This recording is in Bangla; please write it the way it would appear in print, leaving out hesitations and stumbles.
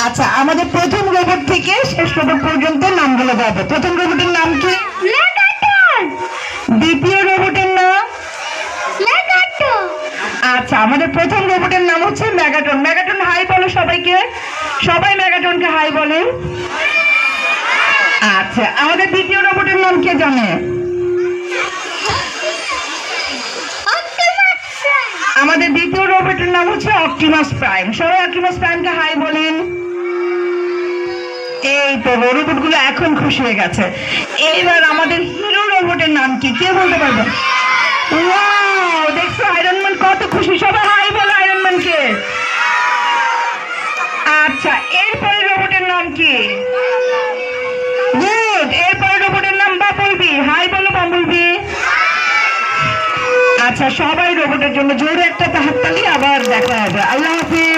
আচ্ছা, আমাদের প্রথম রোবট থেকে শেষ রোবট পর্যন্ত নাম বলে যাবে। প্রথম রোবটের নাম কি? মেগাটন। দ্বিতীয় রোবটের নাম? মেগাটন। আচ্ছা, আমাদের প্রথম রোবটের নাম হচ্ছে মেগাটন। মেগাটন হাই বলো সবাইকে, সবাই মেগাটনকে হাই বলেন। আচ্ছা, আমাদের দ্বিতীয় রোবটের নাম কে জানে? Optimus prime. আমাদের দ্বিতীয় রোবটের নাম হচ্ছে অপটিমাস প্রাইম। সবাই অপটিমাস প্রাইমকে হাই বলেন। এই তো রোবট গুলো এখন খুশি হয়ে গেছে। এইবার আমাদের হিরো রোবটের নাম কি কে বলতে পারবে? ওয়াও, দেখছো আয়রন ম্যান কত খুশি, সবাই হাই বলো আয়রন ম্যানকে। আচ্ছা, এরপরে রোবটের নাম কি? গুড, এরপরে রোবটের নাম বাম্বলবি। হাই বলো বাম্বলবি। আচ্ছা, সবাই রোবটের জন্য জোরে একটা হাততালি। আবার দেখা হবে। আল্লাহ হাফিজ।